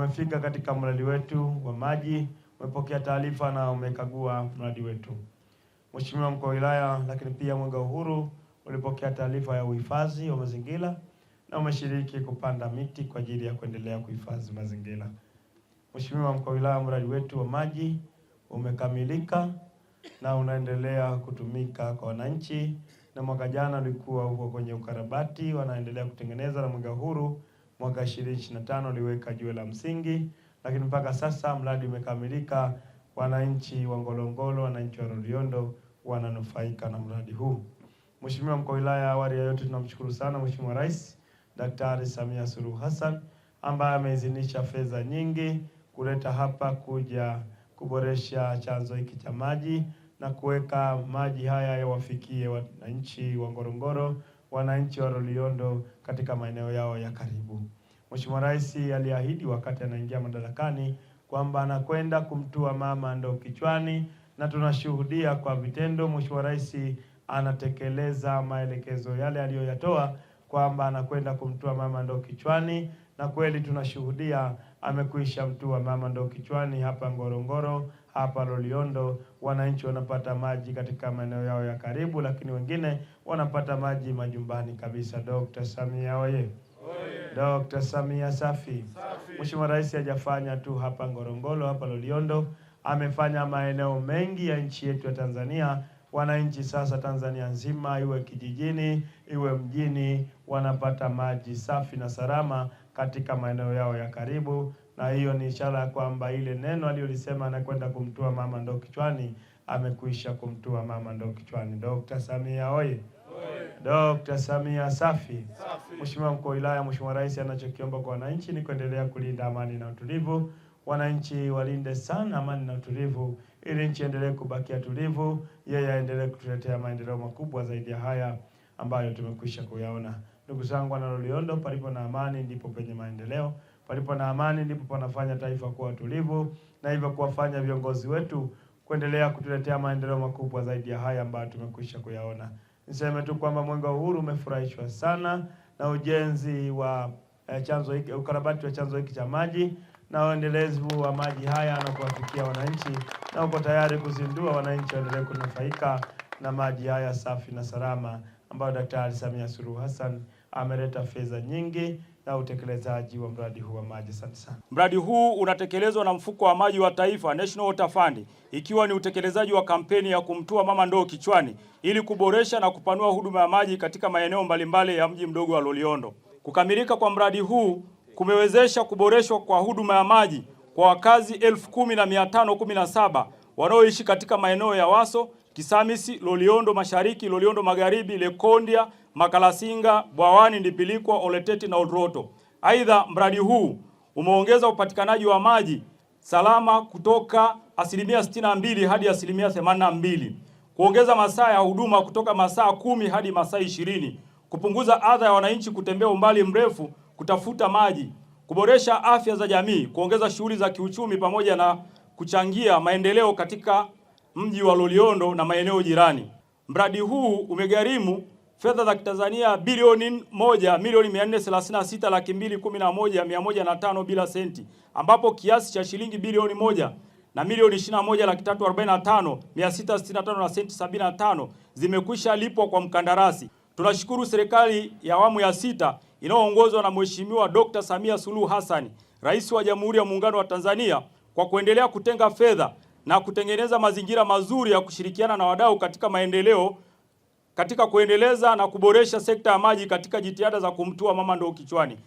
umefika katika mradi wetu wa maji, umepokea taarifa na umekagua mradi wetu. Mheshimiwa Mkuu wa Wilaya, lakini pia Mwenge wa Uhuru ulipokea taarifa ya uhifadhi wa mazingira na umeshiriki kupanda miti kwa ajili ya kuendelea kuhifadhi mazingira. Mheshimiwa Mkuu wa Wilaya, mradi wetu wa maji umekamilika na unaendelea kutumika kwa wananchi, na mwaka jana ulikuwa huko kwenye ukarabati, wanaendelea kutengeneza, na Mwenge wa Uhuru mwaka 2025 uliweka jiwe la msingi, lakini mpaka sasa mradi umekamilika. Wananchi wa Ngorongoro, wananchi wa Loliondo wananufaika na mradi huu. Mheshimiwa Mkuu wa Wilaya, awali ya yote tunamshukuru sana Mheshimiwa Rais Daktari Samia Suluhu Hassan ambaye ameidhinisha fedha nyingi kuleta hapa kuja kuboresha chanzo hiki cha maji na kuweka maji haya yawafikie wananchi wa Ngorongoro, wananchi wa Loliondo katika maeneo yao ya karibu. Mheshimiwa Rais aliahidi wakati anaingia madarakani kwamba anakwenda kumtua mama ndoo kichwani, na tunashuhudia kwa vitendo Mheshimiwa Rais anatekeleza maelekezo yale aliyoyatoa kwamba anakwenda kumtua mama ndoo kichwani, na kweli tunashuhudia amekwisha mtua mama ndoo kichwani hapa Ngorongoro, hapa Loliondo. Wananchi wanapata maji katika maeneo yao ya karibu, lakini wengine wanapata maji majumbani kabisa. Dr. Samia oye! Dr. Samia safi! Mheshimiwa Rais hajafanya tu hapa Ngorongoro, hapa Loliondo, amefanya maeneo mengi ya nchi yetu ya Tanzania. Wananchi sasa Tanzania nzima, iwe kijijini iwe mjini, wanapata maji safi na salama katika maeneo yao ya karibu, na hiyo ni ishara ya kwamba ile neno aliyolisema anakwenda kumtua mama ndoo kichwani, amekwisha kumtua mama ndoo kichwani. Dr. Samia oye! Dr. Samia safi! Mheshimiwa Mkuu wa Wilaya, Mheshimiwa Rais anachokiomba kwa wananchi ni kuendelea kulinda amani na utulivu. Wananchi walinde sana amani na utulivu ili nchi endelee kubakia tulivu, yeye aendelee kutuletea maendeleo makubwa zaidi ya haya ambayo tumekwisha kuyaona. Ndugu zangu wana Loliondo, palipo na amani ndipo penye maendeleo. Palipo na amani ndipo panafanya taifa kuwa tulivu, na hivyo kuwafanya viongozi wetu kuendelea kutuletea maendeleo makubwa zaidi ya haya ambayo tumekwisha kuyaona. Niseme tu kwamba Mwenge wa Uhuru umefurahishwa sana na ujenzi wa chanzo hiki, ukarabati wa chanzo hiki cha maji na uendelevu wa maji haya na kuwafikia wananchi, na uko tayari kuzindua wananchi waendelee kunufaika na maji haya safi na salama ambayo Daktari Samia Suluhu Hassan ameleta fedha nyingi na utekelezaji wa mradi huu wa maji. Asante sana. Mradi huu unatekelezwa na Mfuko wa Maji wa Taifa, National Water Fund, ikiwa ni utekelezaji wa kampeni ya kumtua mama ndoo kichwani ili kuboresha na kupanua huduma ya maji katika maeneo mbalimbali ya mji mdogo wa Loliondo. Kukamilika kwa mradi huu kumewezesha kuboreshwa kwa huduma ya maji kwa wakazi 10,517 wanaoishi katika maeneo ya Waso, Kisamisi, Loliondo Mashariki, Loliondo Magharibi, Lekondia, Makalasinga, Bwawani, Ndipilikwa, Oleteti na Odroto. Aidha, mradi huu umeongeza upatikanaji wa maji salama kutoka 62% hadi 82%, kuongeza masaa ya huduma kutoka masaa 10 hadi masaa 20, kupunguza adha ya wananchi kutembea umbali mrefu kutafuta maji, kuboresha afya za jamii, kuongeza shughuli za kiuchumi pamoja na kuchangia maendeleo katika mji wa Loliondo na maeneo jirani. Mradi huu umegharimu fedha za Kitanzania bilioni 1,436,211,105 bila senti, ambapo kiasi cha shilingi bilioni 1 na milioni 21,345,665 na senti 75 zimekwisha lipwa kwa mkandarasi. Tunashukuru serikali ya awamu ya 6 inayoongozwa na Mheshimiwa Dr. Samia Suluhu Hassan, Rais wa Jamhuri ya Muungano wa Tanzania, kwa kuendelea kutenga fedha na kutengeneza mazingira mazuri ya kushirikiana na wadau katika maendeleo katika kuendeleza na kuboresha sekta ya maji katika jitihada za kumtua mama ndoo kichwani.